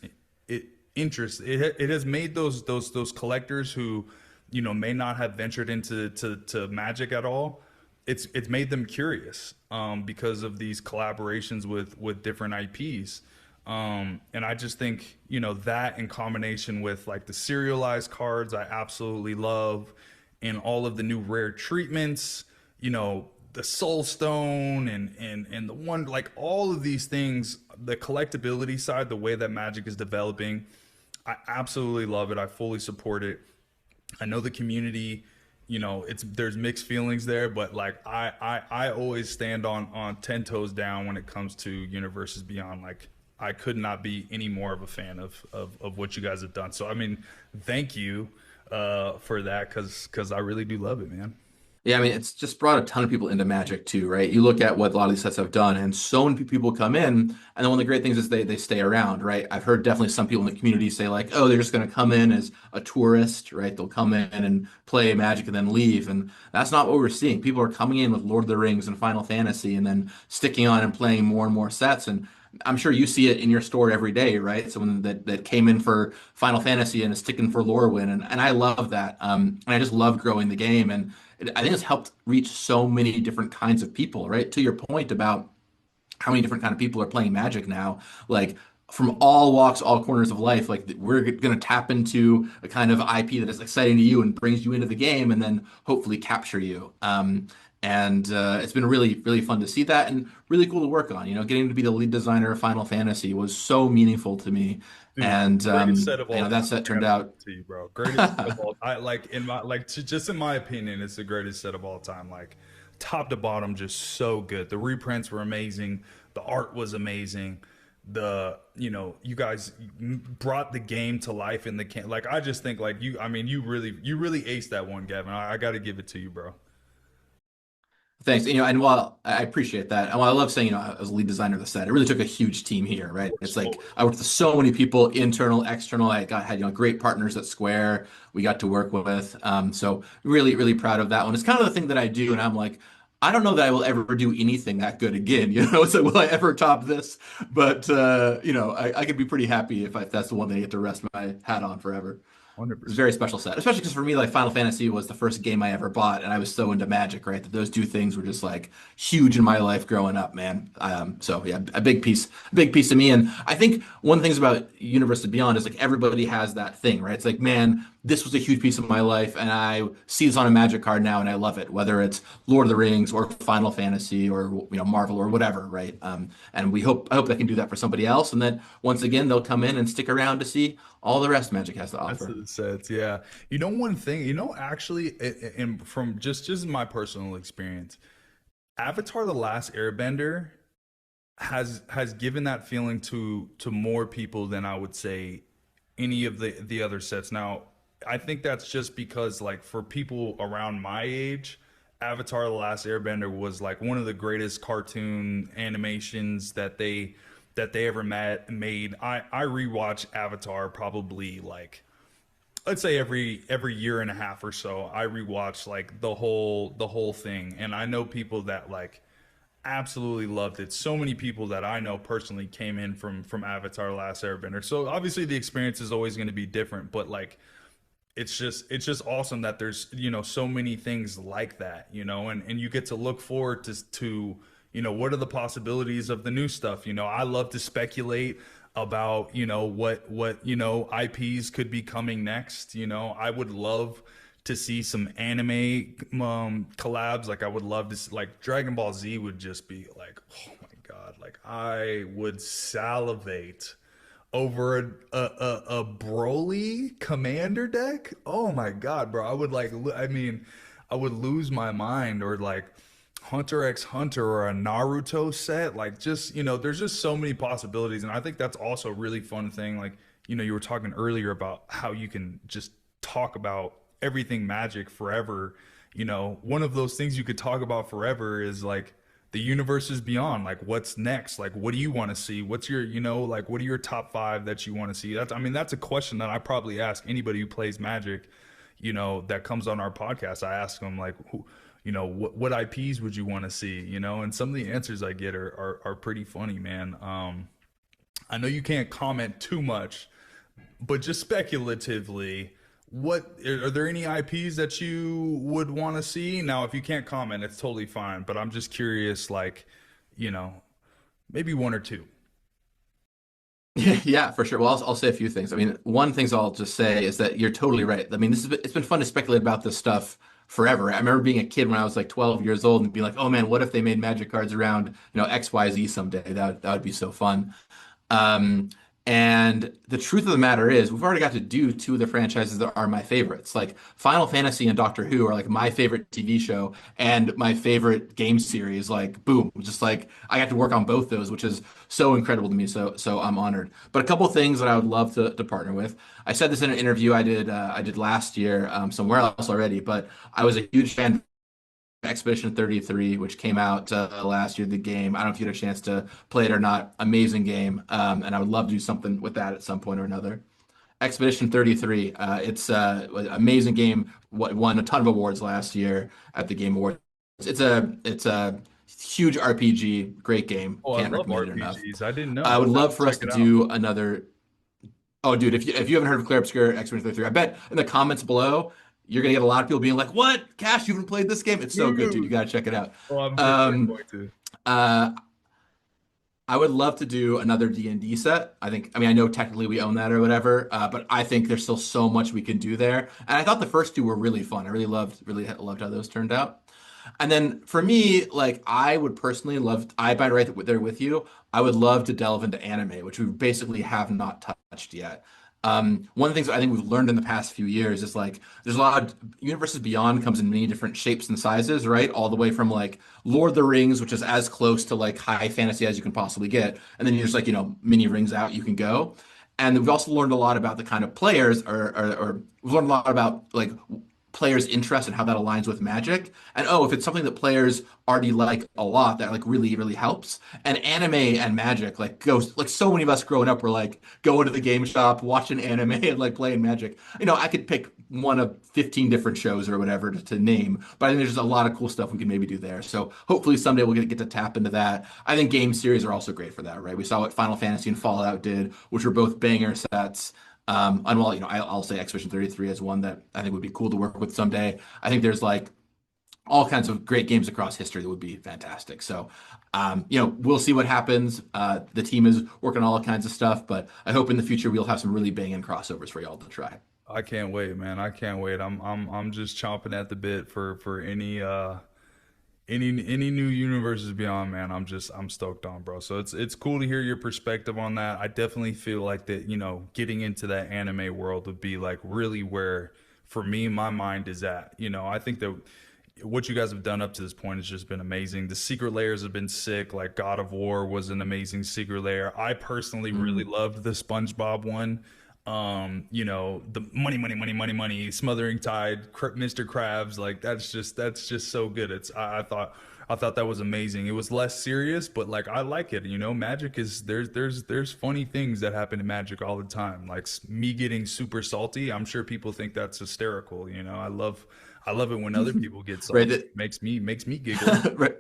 Speaker 1: interest. It has made those collectors who, may not have ventured into to Magic at all. It's made them curious, because of these collaborations with different IPs. And I just think, that in combination with like the serialized cards, I absolutely love, and all of the new rare treatments, the Soul Stone and the one, like all of these things, the collectability side, the way that Magic is developing, I absolutely love it. I fully support it. I know the community, there's mixed feelings there, but like I always stand on 10 toes down when it comes to Universes Beyond. Like, I could not be any more of a fan of what you guys have done. So, I mean, thank you for that, because I really do love it, man.
Speaker 2: Yeah, I mean, it's just brought a ton of people into Magic too, right? You look at what a lot of these sets have done, and so many people come in, and then one of the great things is they stay around, right? I've heard definitely some people in the community say like, oh, they're just going to come in as a tourist, right? They'll come in and play Magic and then leave, and that's not what we're seeing. People are coming in with Lord of the Rings and Final Fantasy, and then sticking on and playing more and more sets, and I'm sure you see it in your store every day, right? Someone that came in for Final Fantasy and is sticking for Lorwyn, and I love that. And I just love growing the game, and I think it's helped reach so many different kinds of people, right? To your point about how many different kind of people are playing Magic now, like from all walks, all corners of life, like we're going to tap into a kind of IP that is exciting to you and brings you into the game, and then hopefully capture you. And it's been really, really fun to see that, and really cool to work on. Getting to be the lead designer of Final Fantasy was so meaningful to me.
Speaker 1: Dude,
Speaker 2: And
Speaker 1: greatest set of all
Speaker 2: that
Speaker 1: time.
Speaker 2: set
Speaker 1: I
Speaker 2: turned
Speaker 1: gotta give
Speaker 2: out.
Speaker 1: it to you, bro. Greatest set of all. I like in my like just in my opinion, it's the greatest set of all time. Like, top to bottom, just so good. The reprints were amazing. The art was amazing. You guys brought the game to life in the can. Like, I just think like you. I mean, you really aced that one, Gavin. I got to give it to you, bro.
Speaker 2: Thanks. And while I appreciate that, and while I love saying, I was lead designer of the set, it really took a huge team here, right? It's like
Speaker 1: Always.
Speaker 2: I worked with so many people, internal, external. Had great partners at Square. We got to work with. So really, really proud of that one. It's kind of the thing that I do, and I'm like, I don't know that I will ever do anything that good again. It's like, will I ever top this? But I could be pretty happy if that's the one that I get to rest my hat on forever. It was a
Speaker 1: 100%.
Speaker 2: very special set, especially because for me, like Final Fantasy was the first game I ever bought, and I was so into Magic, right? That those two things were just like huge in my life growing up, man. So yeah, a big piece of me. And I think one of the things about Universe and Beyond is like everybody has that thing, right? It's like, man, this was a huge piece of my life, and I see this on a Magic card now, and I love it, whether it's Lord of the Rings or Final Fantasy or Marvel or whatever, right? And I hope I can do that for somebody else, and then once again they'll come in and stick around to see all the rest Magic has to
Speaker 1: That's
Speaker 2: offer.
Speaker 1: what it says. Yeah. One thing, actually, and from just my personal experience, Avatar: The Last Airbender has given that feeling to more people than I would say any of the other sets. Now, I think that's just because, like, for people around my age, Avatar: The Last Airbender was like one of the greatest cartoon animations that they ever made. I rewatch Avatar probably, like, let's say every year and a half or so. I rewatch like the whole thing, and I know people that like absolutely loved it. So many people that I know personally came in from Avatar: Last Airbender. So obviously the experience is always going to be different, but like it's just awesome that there's so many things like that, and you get to look forward to what are the possibilities of the new stuff. I love to speculate about what IPs could be coming next. I would love to see some anime collabs. Like, I would love to see, like, Dragon Ball Z would just be like, oh my god, Like I would salivate over a Broly commander deck. Oh my god, bro! I would like. I mean, I would lose my mind. Or like Hunter x Hunter or a Naruto set. Like just there's just so many possibilities, and I think that's also a really fun thing. Like you were talking earlier about how you can just talk about everything Magic forever. One of those things you could talk about forever is like the universe is beyond. Like what's next? Like what do you want to see? What's your like what are your top five that you want to see? That's a question that I probably ask anybody who plays Magic, that comes on our podcast. I ask them like who, what IPs would you want to see? And some of the answers I get are pretty funny, man. I know you can't comment too much, but just speculatively, what are there any IPs that you would want to see? Now, if you can't comment, it's totally fine. But I'm just curious, like, you know, maybe one or two.
Speaker 2: Yeah, for sure. Well, I'll say a few things. I mean, one thing I'll just say is that you're totally right. I mean, it's been fun to speculate about this stuff forever. I remember being a kid when I was like 12 years old and being like, oh man, what if they made Magic cards around, XYZ someday? That would be so fun. Um, and the truth of the matter is, we've already got to do two of the franchises that are my favorites. Like Final Fantasy and Doctor Who are like my favorite TV show and my favorite game series. Like, boom, just like I got to work on both those, which is so incredible to me. So I'm honored. But a couple of things that I would love to partner with. I said this in an interview I did last year somewhere else already, but I was a huge fan Expedition 33, which came out last year, the game. I don't know if you had a chance to play it or not. Amazing game. And I would love to do something with that at some point or another. Expedition 33, it's an amazing game. Won a ton of awards last year at the Game Awards. It's a huge RPG, great game.
Speaker 1: Oh, I
Speaker 2: Can't
Speaker 1: love
Speaker 2: recommend it enough.
Speaker 1: RPGs. I didn't
Speaker 2: I
Speaker 1: know.
Speaker 2: would
Speaker 1: I'll have
Speaker 2: love
Speaker 1: to
Speaker 2: for us
Speaker 1: check
Speaker 2: to
Speaker 1: it out.
Speaker 2: do another. Oh, dude, if you haven't heard of Clear Obscure Expedition 33, I bet in the comments below you're gonna get a lot of people being like, "What? Cash, you haven't played this game? It's so good, dude. You
Speaker 1: Dude.
Speaker 2: gotta check it out."
Speaker 1: Oh, I'm for sure
Speaker 2: Um,
Speaker 1: going to.
Speaker 2: uh, I would love to do another D&D set. I mean, I know technically we own that or whatever, but I think there's still so much we can do there. And I thought the first two were really fun. I really loved how those turned out. And then for me, like I would personally love, I'd be right there with you. I would love to delve into anime, which we basically have not touched yet. One of the things I think we've learned in the past few years is like there's a lot of Universes Beyond comes in many different shapes and sizes, right? All the way from like Lord of the Rings, which is as close to like high fantasy as you can possibly get, and then you're just like mini rings out you can go. And we've also learned a lot about the kind of players, or we've learned a lot about like players' interest and how that aligns with Magic. And oh, if it's something that players already like a lot, that like really, really helps. And anime and Magic like goes like so many of us growing up were like going to the game shop, watching anime and like playing Magic. I could pick one of 15 different shows or whatever to name, but I think there's just a lot of cool stuff we can maybe do there. So hopefully someday we'll get to tap into that. I think game series are also great for that, right? We saw what Final Fantasy and Fallout did, which were both banger sets. And while I'll say Expedition 33 is one that I think would be cool to work with someday. I think there's like all kinds of great games across history that would be fantastic. So, we'll see what happens. The team is working on all kinds of stuff, but I hope in the future we'll have some really banging crossovers for y'all to try.
Speaker 1: I can't wait, man. I can't wait. I'm just chomping at the bit for any new universes beyond, man. I'm stoked on, bro. So it's cool to hear your perspective on that. I definitely feel like that, getting into that anime world would be like really where for me my mind is at. I think that what you guys have done up to this point has just been amazing. The secret layers have been sick. Like God of War was an amazing secret layer. I personally really
Speaker 2: Mm.
Speaker 1: loved the SpongeBob one. The money, smothering tide, Mr. Krabs, like that's just so good. I thought that was amazing. It was less serious, but like I like it. Magic is there's funny things that happen in Magic all the time. Like me getting super salty. I'm sure people think that's hysterical. I love it when other people get
Speaker 2: Right.
Speaker 1: salty. Makes me giggle.
Speaker 2: Right.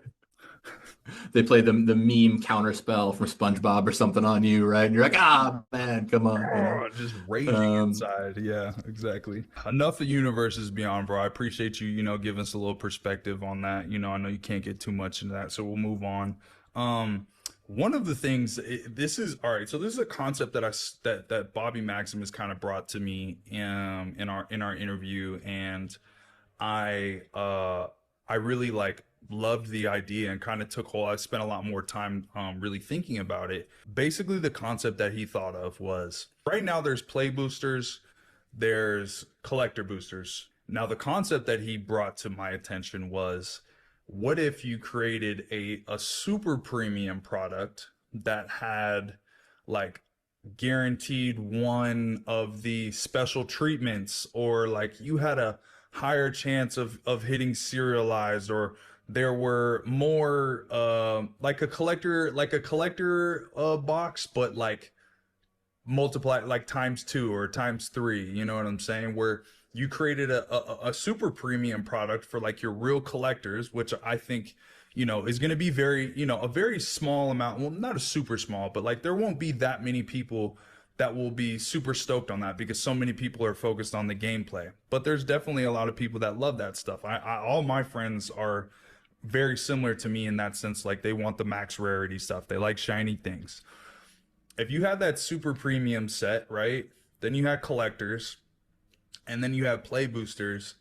Speaker 2: They play the meme counter spell from SpongeBob or something on you, right? And you're like, ah, man, come on.
Speaker 1: Oh, just raging
Speaker 2: Um,
Speaker 1: inside. Yeah, exactly. Enough of universes beyond, bro. I appreciate you, giving us a little perspective on that. I know you can't get too much into that, so we'll move on. One of the things, this is all right. So this is a concept that Bobby Maximus kind of brought to me in our interview, and I I really like loved the idea and kind of I spent a lot more time really thinking about it. Basically, the concept that he thought of was right now there's play boosters, there's collector boosters. Now, the concept that he brought to my attention was what if you created a super premium product that had like guaranteed one of the special treatments, or like you had a higher chance of hitting serialized, or there were more like a collector box, but like multiply like times two or times three, you know what I'm saying, where you created a super premium product for like your real collectors, which I think, is going to be very, a very small amount. Well, not a super small, but like there won't be that many people that will be super stoked on that because so many people are focused on the gameplay. But there's definitely a lot of people that love that stuff. All my friends are very similar to me in that sense. Like they want the max rarity stuff. They like shiny things. If you had that super premium set, right? Then you had collectors, and then you have play boosters.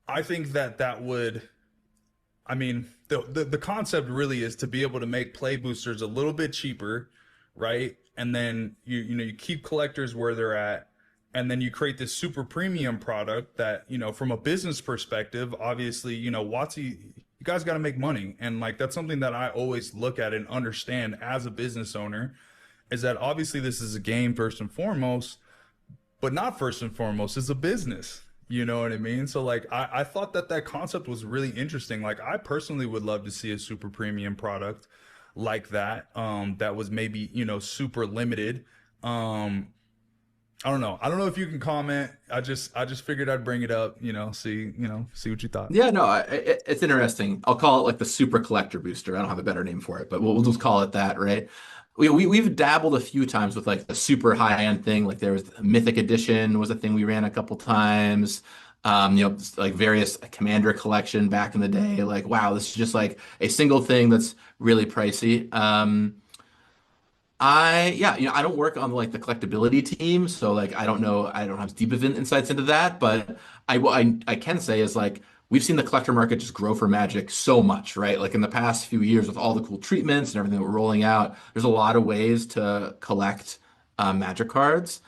Speaker 1: I think that would, I mean, the concept really is to be able to make play boosters a little bit cheaper, right? And then you keep collectors where they're at, and then you create this super premium product that, from a business perspective, obviously, Watsy, you guys got to make money. And like that's something that I always look at and understand as a business owner, is that obviously this is a game first and foremost, but not first and foremost, is a business. You know what I mean? So like I thought that concept was really interesting. Like I personally would love to see a super premium product like that, that was maybe, super limited. I don't know. I don't know if you can comment. I just figured I'd bring it up, see what you thought.
Speaker 2: Yeah, no, it's interesting. I'll call it like the super collector booster. I don't have a better name for it, but we'll just call it that, right? We've dabbled a few times with like the super high end thing. Like there was Mythic Edition was a thing we ran a couple times. Like various Commander collection back in the day. Like, wow, this is just like a single thing that's really pricey. Yeah, I don't work on like the collectability team, so like I don't have deep of insights into that, but I can say is like we've seen the collector market just grow for Magic so much, right? Like in the past few years with all the cool treatments and everything that we're rolling out, there's a lot of ways to collect Magic cards,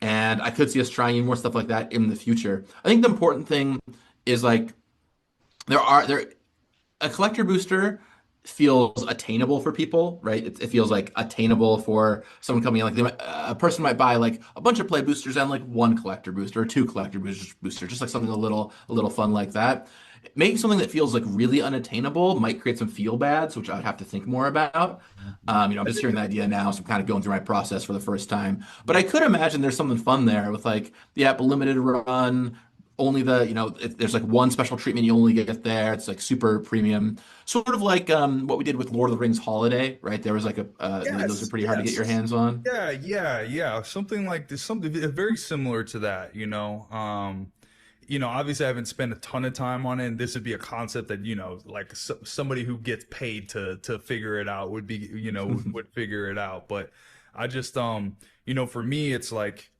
Speaker 2: and I could see us trying more stuff like that in the future. I think the important thing is like there a collector booster feels attainable for people, right? It feels like attainable for someone coming in. Like a person might buy like a bunch of play boosters and like one collector booster or two collector booster, just like something a little fun like that. Making something that feels like really unattainable might create some feel bads, which I would have to think more about. I'm just hearing the idea now, so I'm kind of going through my process for the first time. But I could imagine there's something fun there with like, yeah, a limited run, only there's like one special treatment you only get there. It's like super premium, sort of like what we did with Lord of the Rings Holiday, right? There was like those are
Speaker 1: Yes,
Speaker 2: pretty hard to get your
Speaker 1: yes.
Speaker 2: hands on.
Speaker 1: Yeah, yeah, yeah. Something like this, something very similar to that, obviously I haven't spent a ton of time on it, and this would be a concept that, like somebody who gets paid to figure it out would be, would figure it out. But I just, for me, it's like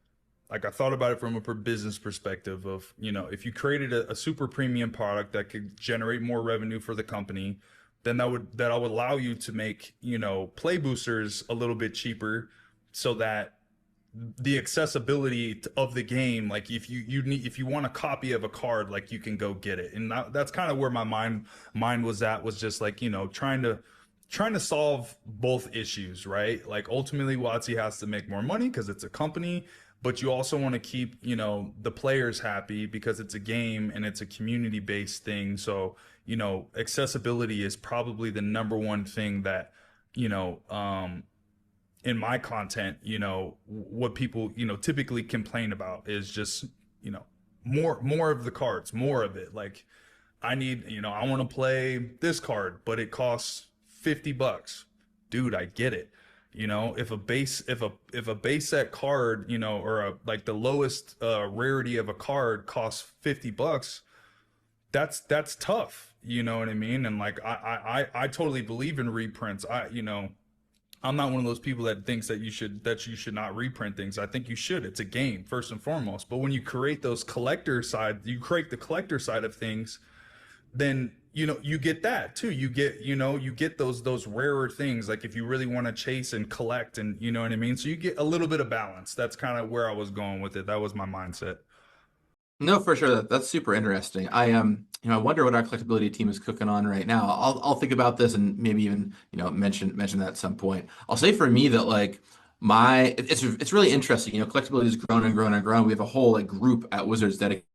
Speaker 1: I thought about it from a business perspective of, if you created a super premium product that could generate more revenue for the company, then that would allow you to make, play boosters a little bit cheaper, so that the accessibility of the game, like if you want a copy of a card, like you can go get it. And that's kind of where my mind was at, was just like, trying to solve both issues, right? Like ultimately WotC has to make more money because it's a company, but you also want to keep, the players happy because it's a game and it's a community based thing. So, accessibility is probably the number one thing that, you know, um, in my content, what people, typically complain about is just, you know, more of the cards, more of it. Like I need, I want to play this card, but it costs $50. Dude, I get it. If a base set card, or like the lowest rarity of a card costs $50, that's tough. You know what I mean? And like I totally believe in reprints. I'm not one of those people that thinks that you should not reprint things. I think you should. It's a game first and foremost. But when you create you create the collector side of things, then you get that too. You get those rarer things, like if you really want to chase and collect, and you know what I mean. So you get a little bit of balance. That's kind of where I was going with it. That was my mindset.
Speaker 2: No, for sure. That's super interesting. I wonder what our collectability team is cooking on right now. I'll think about this and maybe even, mention that at some point. I'll say for me that like it's really interesting. Collectability has grown and grown and grown. We have a whole like group at Wizards dedicated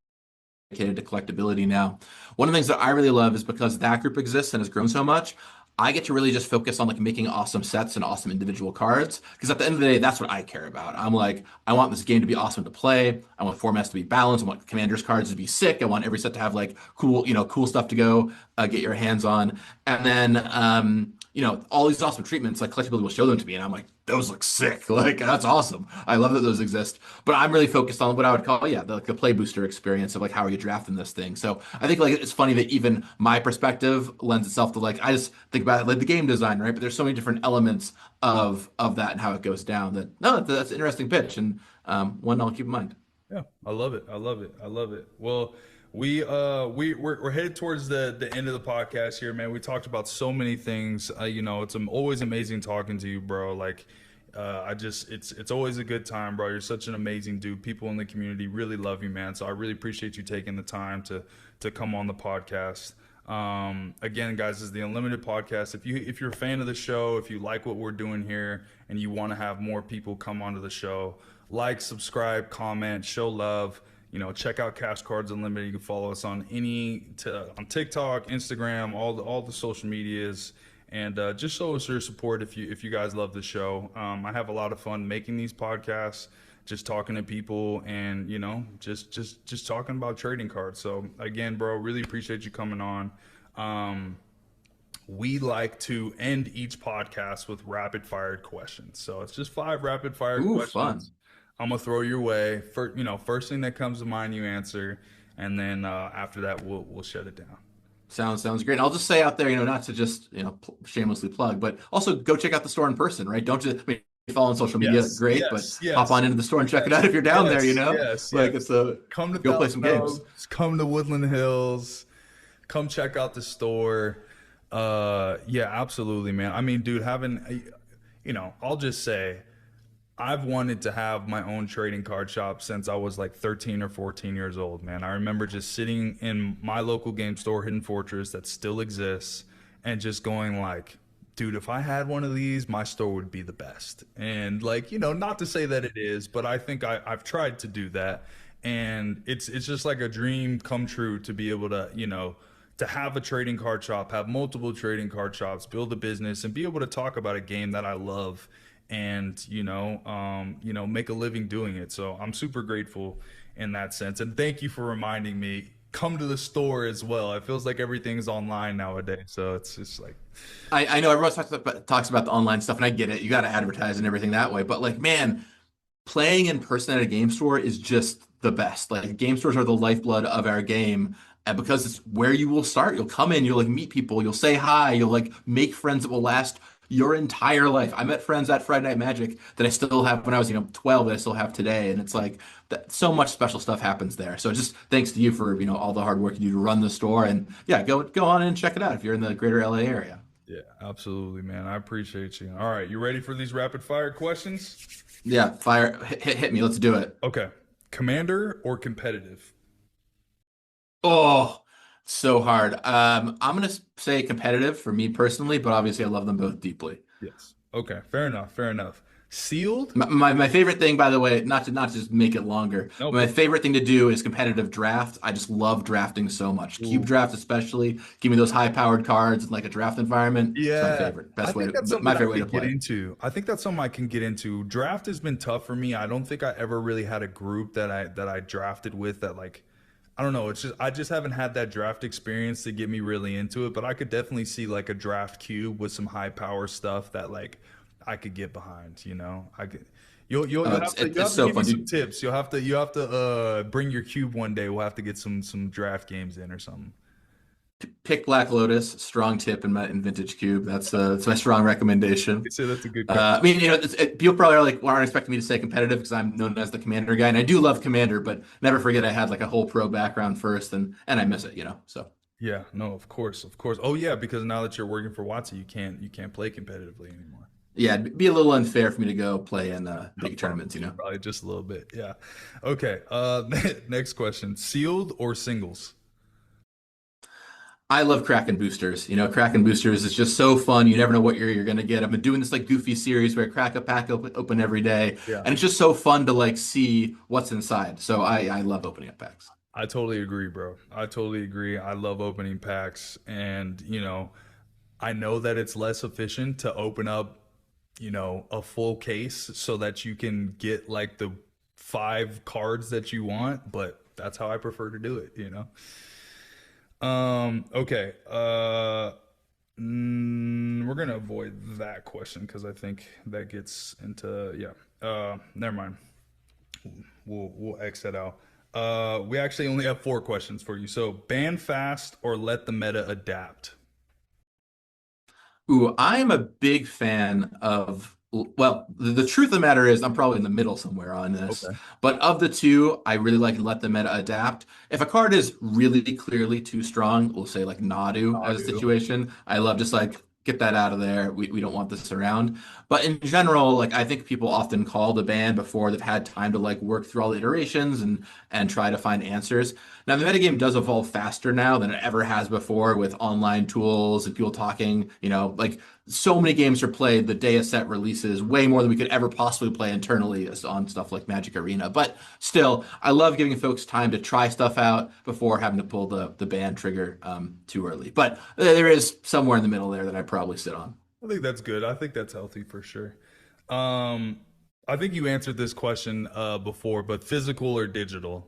Speaker 2: to collectability now. One of the things that I really love is because that group exists and has grown so much, I get to really just focus on like making awesome sets and awesome individual cards. Because at the end of the day, that's what I care about. I'm like, I want this game to be awesome to play. I want formats to be balanced. I want Commander's cards to be sick. I want every set to have like cool stuff to go get your hands on. And then all these awesome treatments, like collectability will show them to me, and I'm like, those look sick. Like that's awesome. I love that those exist. But I'm really focused on what I would call, the play booster experience of like how are you drafting this thing. So I think like it's funny that even my perspective lends itself to like I just think about it like the game design, right? But there's so many different elements of that and how it goes down. That's an interesting pitch, and one I'll keep in mind.
Speaker 1: Yeah, I love it. I love it. I love it. Well, we're headed towards the end of the podcast here, man. We talked about so many things. It's always amazing talking to you, bro. Like, it's always a good time, bro. You're such an amazing dude. People in the community really love you, man. So I really appreciate you taking the time to come on the podcast. Again, guys, this is the Unlimited Podcast. If you're a fan of the show, if you like what we're doing here, and you want to have more people come onto the show, like, subscribe, comment, show love. Check out Cash Cards Unlimited. You can follow us on on TikTok, Instagram, all the social medias, and just show us your support if you guys love the show. I have a lot of fun making these podcasts, just talking to people, and just talking about trading cards. So again, bro, really appreciate you coming on. We like to end each podcast with rapid fire questions. So it's just 5 rapid fire questions.
Speaker 2: Fun.
Speaker 1: I'm gonna throw your way. First thing that comes to mind, you answer, and then after that, we'll shut it down.
Speaker 2: Sounds great. And I'll just say out there, not to just shamelessly plug, but also go check out the store in person, right? Don't just follow on social media, great, but hop on into the store and check it out if you're down there. Like it's
Speaker 1: come to
Speaker 2: go play some games.
Speaker 1: Come to Woodland Hills. Come check out the store. Yeah, absolutely, man. I mean, dude, I'll just say, I've wanted to have my own trading card shop since I was like 13 or 14 years old, man. I remember just sitting in my local game store, Hidden Fortress, that still exists, and just going like, dude, if I had one of these, my store would be the best. And like, not to say that it is, but I think I've tried to do that. And it's just like a dream come true to be able to, to have a trading card shop, have multiple trading card shops, build a business, and be able to talk about a game that I love, and make a living doing it. So I'm super grateful in that sense, and thank you for reminding me. Come to the store as well. It feels like everything's online nowadays, so it's just like
Speaker 2: I know everyone talks about the online stuff, and I get it. You got to advertise and everything that way, but like, man, playing in person at a game store is just the best. Like, game stores are the lifeblood of our game. And because it's where you will start, you'll come in, you'll like meet people, you'll say hi, you'll like make friends that will last your entire life. I met friends at Friday Night Magic that I still have when I was 12 that I still have today, and it's like that, so much special stuff happens there. So just thanks to you for all the hard work you do to run the store, and yeah, go on and check it out if you're in the greater LA area.
Speaker 1: Yeah, absolutely, man. I appreciate you. All right, you ready for these rapid fire questions?
Speaker 2: Yeah, fire hit me. Let's do it.
Speaker 1: Okay, Commander or competitive?
Speaker 2: Oh, so hard. I'm gonna say competitive for me personally, but obviously I love them both deeply.
Speaker 1: Yes. Okay. Fair enough. Fair enough. Sealed?
Speaker 2: My favorite thing, by the way, not to just make it longer. Nope. My favorite thing to do is competitive draft. I just love drafting so much. Ooh. Cube draft especially. Give me those high-powered cards in like a draft environment.
Speaker 1: Yeah.
Speaker 2: It's my favorite. My favorite way to play.
Speaker 1: I think that's something I can get into. Draft has been tough for me. I don't think I ever really had a group that I drafted with that, like, I don't know. I just haven't had that draft experience to get me really into it, but I could definitely see like a draft cube with some high power stuff that like I could get behind. I could. You'll have to give me some tips. You have to bring your cube one day. We'll have to get some draft games in or something.
Speaker 2: Pick Black Lotus, strong tip in Vintage Cube. That's my strong recommendation.
Speaker 1: So that's a good.
Speaker 2: I mean, people probably aren't expecting me to say competitive because I'm known as the Commander guy, and I do love Commander, but never forget I had like a whole pro background first, and I miss it, So
Speaker 1: Yeah, no, of course, of course. Oh yeah, because now that you're working for Watson, you can't play competitively anymore.
Speaker 2: Yeah, it'd be a little unfair for me to go play in big tournaments, you
Speaker 1: Probably,
Speaker 2: know.
Speaker 1: probably just a little bit. Yeah. Okay. Next question: sealed or singles?
Speaker 2: I love Kraken boosters. You know, Kraken boosters is just so fun. You never know what you're gonna get. I've been doing this like goofy series where I crack a pack open every day,
Speaker 1: Yeah.
Speaker 2: and it's just so fun to like see what's inside. So I love opening up packs.
Speaker 1: I totally agree, bro. I totally agree. I love opening packs, and I know that it's less efficient to open up, a full case so that you can get like the 5 cards that you want, but that's how I prefer to do it. Okay. We're gonna avoid that question because I think that gets into, yeah. Never mind. We'll X that out. We actually only have 4 questions for you. So ban fast or let the meta adapt.
Speaker 2: Ooh, I'm a big fan of, well, the truth of the matter is I'm probably in the middle somewhere on this.
Speaker 1: Okay.
Speaker 2: But of the two, I really like to let the meta adapt. If a card is really clearly too strong, we'll say like Nadu
Speaker 1: I
Speaker 2: as a
Speaker 1: do.
Speaker 2: situation, I love just like get that out of there. We don't want this around. But in general, like I think people often call the ban before they've had time to like work through all the iterations and try to find answers. Now, the metagame does evolve faster now than it ever has before with online tools and people talking. You know, like so many games are played the day a set releases, way more than we could ever possibly play internally on stuff like Magic Arena. But still, I love giving folks time to try stuff out before having to pull the ban trigger too early. But there is somewhere in the middle there that I probably sit on.
Speaker 1: I think that's good. I think that's healthy for sure. Um, I think you answered this question before, but physical or digital?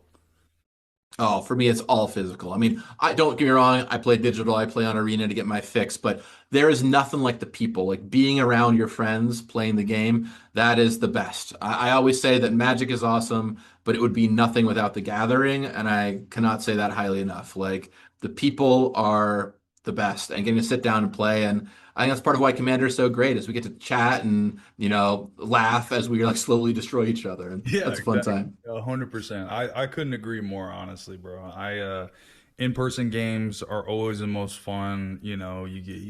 Speaker 2: Oh, for me, it's all physical. I mean, I don't get me wrong. I play digital. I play on Arena to get my fix, but there is nothing like the people, like being around your friends, playing the game. That is the best. I always say that Magic is awesome, but it would be nothing without the gathering, and I cannot say that highly enough. Like the people are the best, and getting to sit down and play, and I think that's part of why Commander is so great, is we get to chat and laugh as we like slowly destroy each other, and
Speaker 1: Yeah,
Speaker 2: that's a fun
Speaker 1: exactly.
Speaker 2: time.
Speaker 1: 100%. I couldn't agree more, honestly, bro. In-person games are always the most fun. You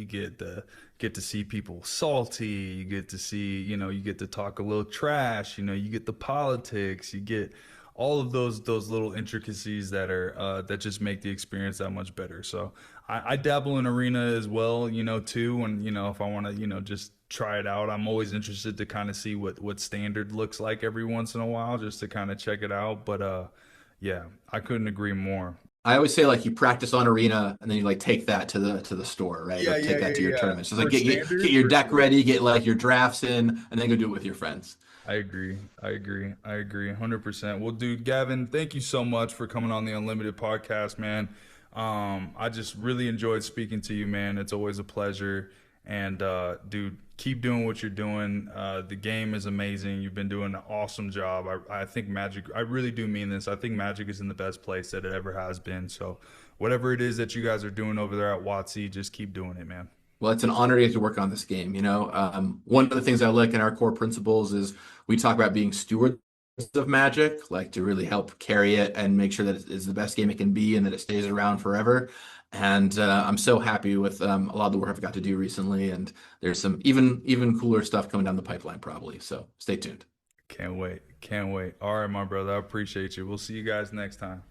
Speaker 1: get to see people salty. You get to see, you get to talk a little trash. You get the politics. You get all of those little intricacies that just make the experience that much better. So I dabble in arena as well, too. And if I want to, just try it out, I'm always interested to kind of see what standard looks like every once in a while, just to kind of check it out. But yeah, I couldn't agree more.
Speaker 2: I always say like you practice on Arena and then you like take that to the store, right?
Speaker 1: Yeah,
Speaker 2: Or
Speaker 1: yeah,
Speaker 2: take that
Speaker 1: yeah,
Speaker 2: to your
Speaker 1: yeah.
Speaker 2: tournaments. Just like
Speaker 1: For
Speaker 2: get
Speaker 1: standard,
Speaker 2: your
Speaker 1: for
Speaker 2: deck
Speaker 1: sure.
Speaker 2: ready, get like your drafts in, and then go do it with your friends.
Speaker 1: I agree. I agree. I agree. 100%. Well, dude, Gavin, thank you so much for coming on the Unlimited podcast, man. I just really enjoyed speaking to you, man. It's always a pleasure. And dude, keep doing what you're doing. The game is amazing. You've been doing an awesome job. I think Magic, I really do mean this. I think Magic is in the best place that it ever has been. So whatever it is that you guys are doing over there at WotC, just keep doing it, man.
Speaker 2: Well, it's an honor to get to work on this game. One of the things I like in our core principles is we talk about being stewards of Magic, like to really help carry it and make sure that it is the best game it can be and that it stays around forever. And I'm so happy with a lot of the work I've got to do recently. And there's some even cooler stuff coming down the pipeline probably. So stay tuned.
Speaker 1: Can't wait. Can't wait. All right, my brother. I appreciate you. We'll see you guys next time.